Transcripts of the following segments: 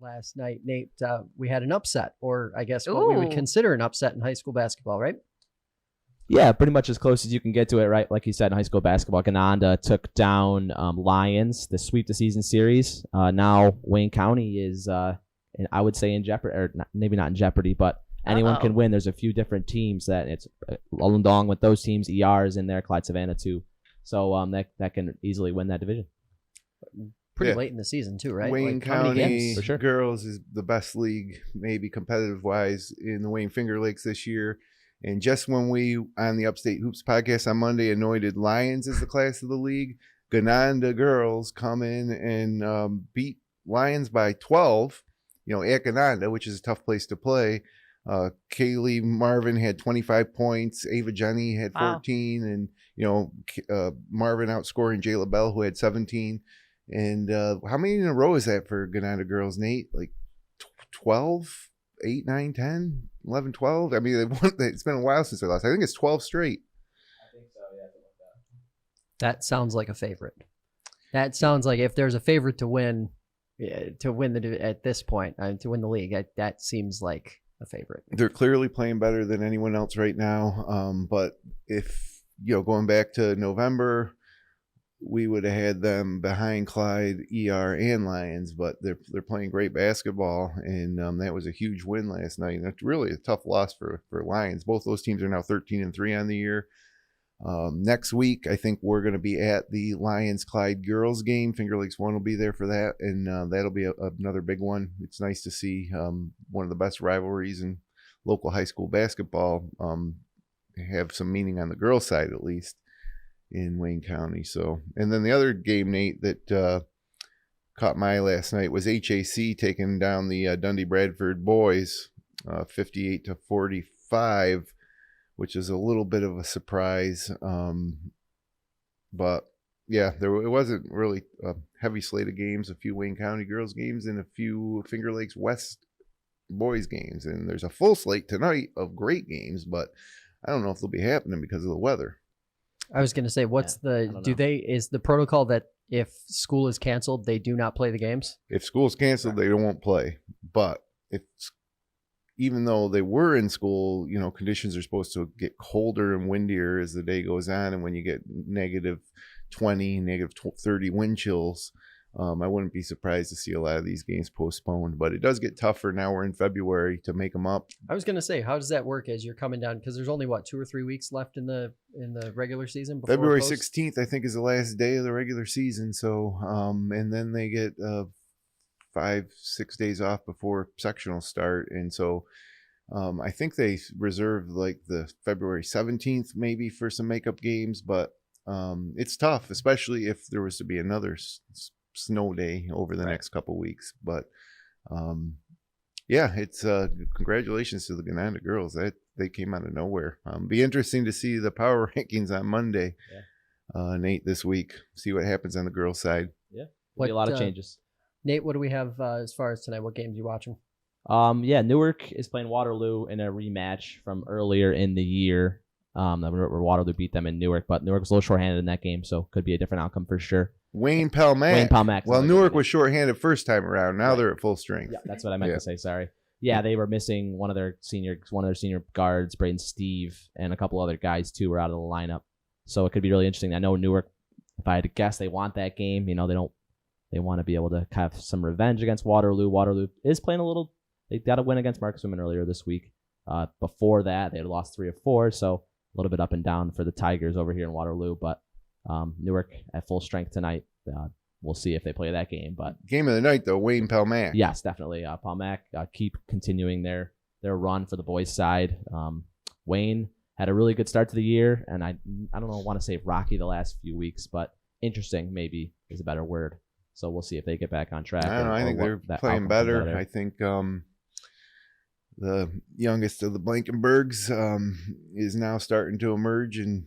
last night, Nate, we had an upset, or I guess what we would Ooh. consider an upset in high school basketball, right? Yeah, pretty much as close as you can get to it, right? Like you said, in high school basketball, Gananda took down Lyons, the sweep the season series. Now Wayne County is, I would say, in jeopardy, or maybe not in jeopardy, but anyone can win. There's a few different teams that it's along with those teams. ER is in there, Clyde Savannah too, so that can easily win that division. Pretty late in the season too, right? Wayne like, how many County games? For sure. girls is the best league, maybe competitive wise, in the Wayne Finger Lakes this year. And just when we, on the Upstate Hoops podcast on Monday, anointed Lyons as the class of the league, Gananda girls come in and beat Lyons by 12, at Gananda, which is a tough place to play. Kaylee Marvin had 25 points. Ava Jenny had 14. And, Marvin outscoring Jay LaBelle, who had 17. And how many in a row is that for Gananda girls, Nate? Like 12? 8, 9, 10, 11, 12. I mean, it's been a while since they lost. I think it's 12 straight. I think so, yeah. That sounds like a favorite. That sounds like if there's a favorite to win at this point, to win the league, that seems like a favorite. They're clearly playing better than anyone else right now. But if, going back to November, we would have had them behind Clyde, ER, and Lyons, but they're playing great basketball, and that was a huge win last night. And that's really a tough loss for Lyons. Both those teams are now 13-3 on the year. Next week, I think we're going to be at the Lyons-Clyde girls game. Finger Lakes 1 will be there for that, and that'll be another big one. It's nice to see one of the best rivalries in local high school basketball have some meaning on the girls' side, at least, in Wayne County. So, and then the other game, Nate, that caught my eye last night was H.A.C. taking down the Dundee Bradford boys 58-45, which is a little bit of a surprise. But yeah, it wasn't really a heavy slate of games, a few Wayne County girls games and a few Finger Lakes West boys games. And there's a full slate tonight of great games, but I don't know if they'll be happening because of the weather. I was going to say, is the protocol that if school is canceled, they do not play the games? If school's canceled, they won't play. But even though they were in school, conditions are supposed to get colder and windier as the day goes on. And when you get -20, -30 wind chills, I wouldn't be surprised to see a lot of these games postponed. But it does get tougher now. We're in February to make them up. I was going to say, how does that work as you're coming down? Because there's only 2 or 3 weeks left in the regular season. February 16th, I think, is the last day of the regular season. So, and then they get 5-6 days off before sectionals start. And so I think they reserved like the February 17th maybe for some makeup games. But it's tough, especially if there was to be another snow day over the next couple weeks. But it's congratulations to the Gananda girls. They came out of nowhere. Be interesting to see the power rankings on Monday, Nate, this week. See what happens on the girls' side. Yeah, be a lot of changes. Nate, what do we have as far as tonight? What games are you watching? Newark is playing Waterloo in a rematch from earlier in the year. Where Waterloo beat them in Newark, but Newark was a little shorthanded in that game, so could be a different outcome for sure. Wayne Palmack. Well, Newark was shorthanded first time around. Now they're at full strength. Yeah, that's what I meant to say. Sorry. Yeah, they were missing one of their senior guards, Braden Steve, and a couple other guys too were out of the lineup. So it could be really interesting. I know Newark, if I had to guess, they want that game. They want to be able to have some revenge against Waterloo. Waterloo is playing a little. They got a win against Markswomen earlier this week. Before that, they had lost 3 of 4, so a little bit up and down for the Tigers over here in Waterloo. But Newark at full strength tonight. We'll see if they play that game. But game of the night though, Wayne Palmack. Yes, definitely. Palmack keep continuing their run for the boys' side. Wayne had a really good start to the year, and I don't want to say rocky the last few weeks, but interesting maybe is a better word. So we'll see if they get back on track. I don't know. I think they're playing better. I think the youngest of the Blankenbergs is now starting to emerge and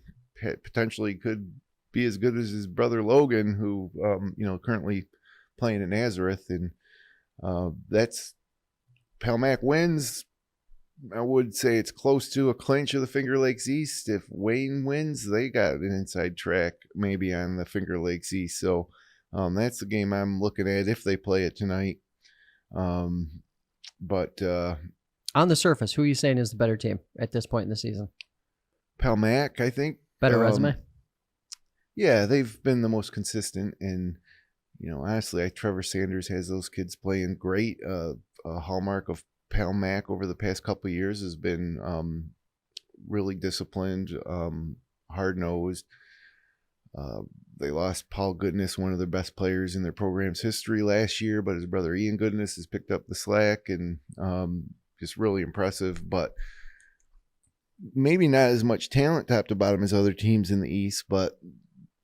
potentially could be as good as his brother Logan, who currently playing at Nazareth. And that's Palmack wins. I would say it's close to a clinch of the Finger Lakes East. If Wayne wins, they got an inside track maybe on the Finger Lakes East. So that's the game I'm looking at if they play it tonight. But On the surface, who are you saying is the better team at this point in the season? Palmac, I think. Better resume? Yeah, they've been the most consistent. And, honestly, Trevor Sanders has those kids playing great. A hallmark of Palmac over the past couple of years has been really disciplined, hard-nosed. They lost Paul Goodness, one of their best players in their program's history last year, but his brother Ian Goodness has picked up the slack and just really impressive. But maybe not as much talent top to bottom as other teams in the East, but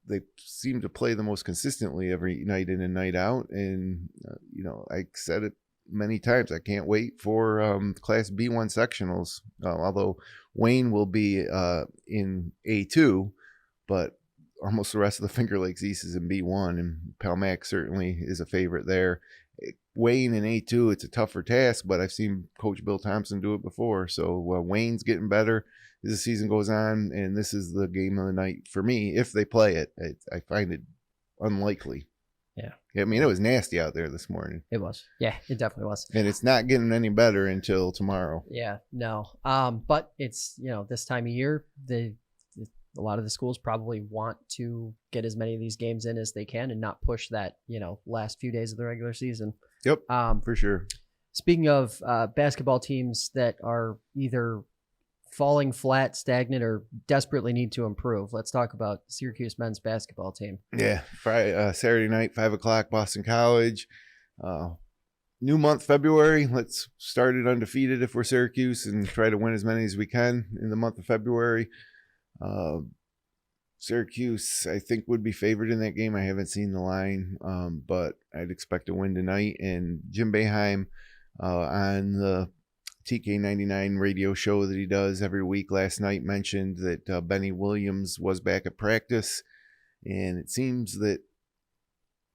they seem to play the most consistently every night in and night out. And, I said it many times, I can't wait for Class B1 sectionals, although Wayne will be in A2, but almost the rest of the Finger Lakes East is in B1, and Palmac certainly is a favorite there. Wayne in A2, it's a tougher task, but I've seen Coach Bill Thompson do it before. So Wayne's getting better as the season goes on, and this is the game of the night for me. If they play it, I find it unlikely. Yeah. I mean, it was nasty out there this morning. It was. Yeah, it definitely was. And it's not getting any better until tomorrow. Yeah, no. But it's, this time of year, a lot of the schools probably want to get as many of these games in as they can and not push that, last few days of the regular season. Yep, for sure. Speaking of basketball teams that are either falling flat, stagnant, or desperately need to improve, let's talk about Syracuse men's basketball team. Yeah, Friday, Saturday night, 5 o'clock, Boston College. New month, February. Let's start it undefeated if we're Syracuse and try to win as many as we can in the month of February. Syracuse, I think, would be favored in that game. I haven't seen the line, but I'd expect a win tonight. And Jim Boeheim on the TK99 radio show that he does every week last night mentioned that Benny Williams was back at practice. And it seems that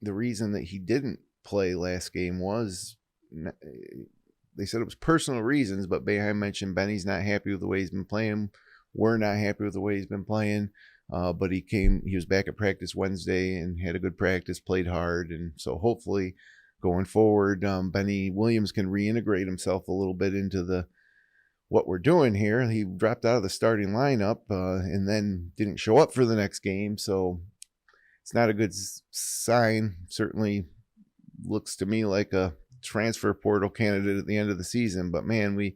the reason that he didn't play last game was, they said it was personal reasons, but Boeheim mentioned Benny's not happy with the way he's been playing. We're not happy with the way he's been playing, but he was back at practice Wednesday and had a good practice, played hard. And so hopefully going forward, Benny Williams can reintegrate himself a little bit into what we're doing here. He dropped out of the starting lineup and then didn't show up for the next game. So it's not a good sign. Certainly looks to me like a transfer portal candidate at the end of the season. But man, if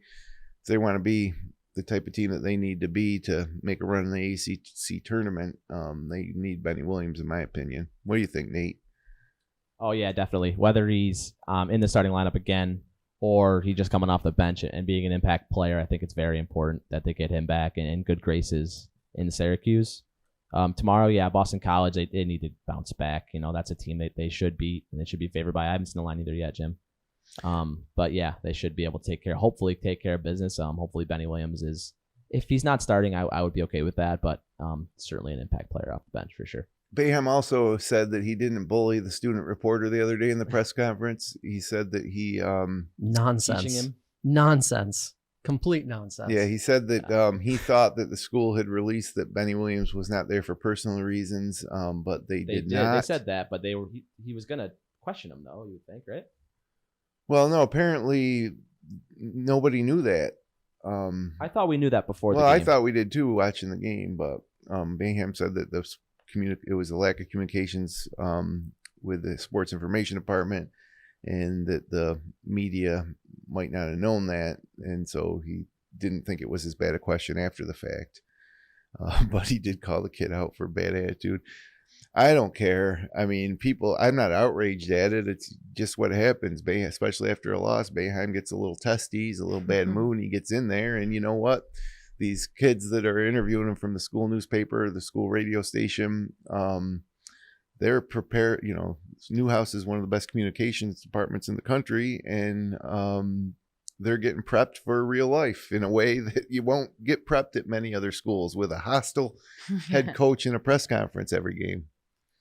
they want to be the type of team that they need to be to make a run in the ACC tournament, they need Benny Williams, in my opinion. What do you think, Nate? Oh, yeah, definitely. Whether he's in the starting lineup again or he's just coming off the bench and being an impact player, I think it's very important that they get him back in good graces in Syracuse. Tomorrow, yeah, Boston College, they need to bounce back. That's a team that they should beat, and they should be favored by. I haven't seen the line either yet, Jim. But yeah, they should be able to hopefully take care of business. Hopefully Benny Williams if he's not starting, I would be okay with that, but certainly an impact player off the bench for sure. Boeheim also said that he didn't bully the student reporter the other day in the press conference. He said that he nonsense. Teaching him? Nonsense. Complete nonsense. Yeah, he said that he thought that the school had released that Benny Williams was not there for personal reasons, but they did not. They said that, but he was going to question him, though, you would think, right? Well, no, apparently nobody knew that. I thought we knew that before the game. Well, I thought we did too watching the game, but Boeheim said that it was a lack of communications with the sports information department and that the media might not have known that. And so he didn't think it was as bad a question after the fact. But he did call the kid out for bad attitude. I don't care. I mean, I'm not outraged at it. It's just what happens, especially after a loss. Boeheim gets a little testy. He's a little bad mood. And he gets in there. And you know what? These kids that are interviewing him from the school newspaper, the school radio station, they're prepared. Newhouse is one of the best communications departments in the country. And they're getting prepped for real life in a way that you won't get prepped at many other schools with a hostile head coach in a press conference every game.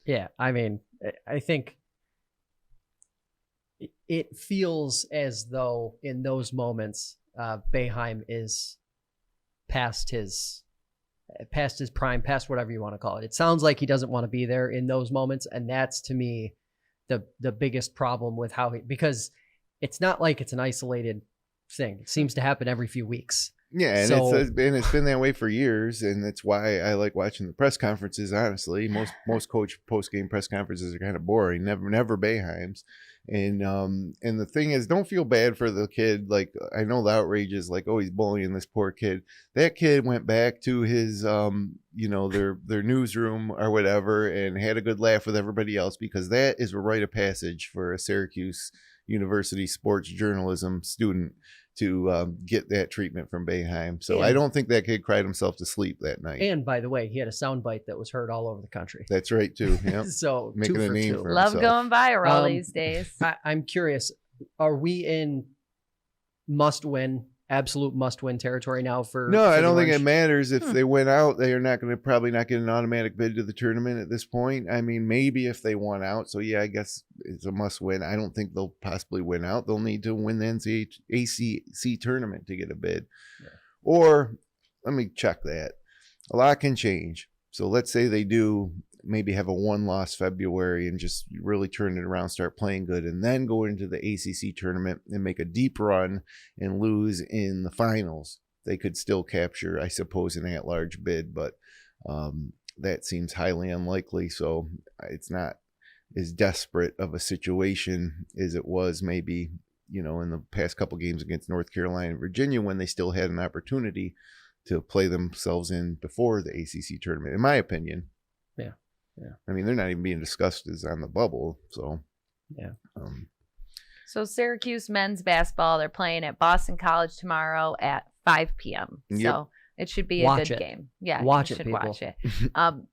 Yeah, I mean, I think it feels as though in those moments, Boeheim is past his prime, past whatever you want to call it. It sounds like he doesn't want to be there in those moments, and that's to me the biggest problem with because it's not like it's an isolated thing. It seems to happen every few weeks. Yeah, and So- it's been that way for years, and that's why I like watching the press conferences. Honestly, most coach post game press conferences are kind of boring. Never Boeheim's, and the thing is, don't feel bad for the kid. Like, I know the outrage is like, oh, he's bullying this poor kid. That kid went back to his their newsroom or whatever and had a good laugh with everybody else, because that is a rite of passage for a Syracuse University sports journalism student to get that treatment from Boeheim. So I don't think that kid cried himself to sleep that night. And by the way, he had a soundbite that was heard all over the country. That's right too. Yep. So Making 2 a for name 2. for Love himself. going viral these days. I'm curious, are we in absolute must-win territory now for? No, I the don't think it Orange? matters. If they went out, they are not going to probably not get an automatic bid to the tournament at this point. I mean, maybe if they won out. So yeah, I guess it's a must win. I don't think they'll possibly win out. They'll need to win the H.A.C tournament to get a bid. Yeah. Or let me check that. A lot can change. So let's say they do maybe have a 1-loss February and just really turn it around, start playing good, and then go into the ACC tournament and make a deep run and lose in the finals. They could still capture, I suppose, an at-large bid, but that seems highly unlikely. So it's not as desperate of a situation as it was maybe, in the past couple games against North Carolina and Virginia, when they still had an opportunity to play themselves in before the ACC tournament, in my opinion. Yeah. I mean, they're not even being discussed as on the bubble. So, yeah. So Syracuse men's basketball, they're playing at Boston College tomorrow at 5 p.m. Yep. So it should be a Watch good it. game. Yeah, Watch you it, should people. watch it.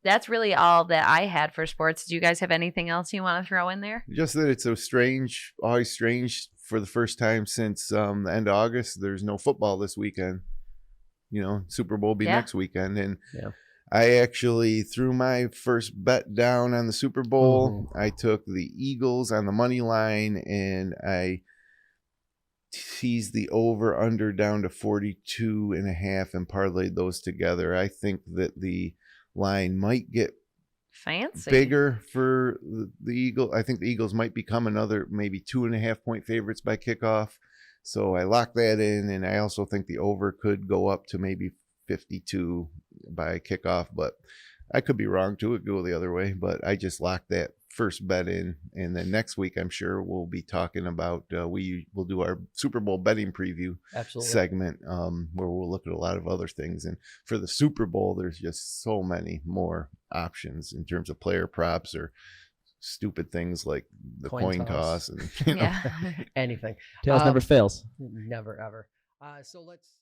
That's really all that I had for sports. Do you guys have anything else you want to throw in there? just that it's so strange, always strange for the first time since the end of August. There's no football this weekend. Super Bowl will be next weekend. And Yeah. I actually threw my first bet down on the Super Bowl. I took the Eagles on the money line, and I teased the over under down to 42.5 and parlayed those together. I think that the line might get Fancy. bigger for the Eagle. I think the Eagles might become another maybe 2.5 point favorites by kickoff. So I locked that in, and I also think the over could go up to maybe 52 by kickoff, but I could be wrong too. It could go the other way, but I just locked that first bet in, and then next week I'm sure we'll be talking about we will do our Super Bowl betting preview Absolutely. segment where we'll look at a lot of other things. And for the Super Bowl, there's just so many more options in terms of player props or stupid things like the coin toss and Yeah. Anything. Tails never fails. Never ever. So let's.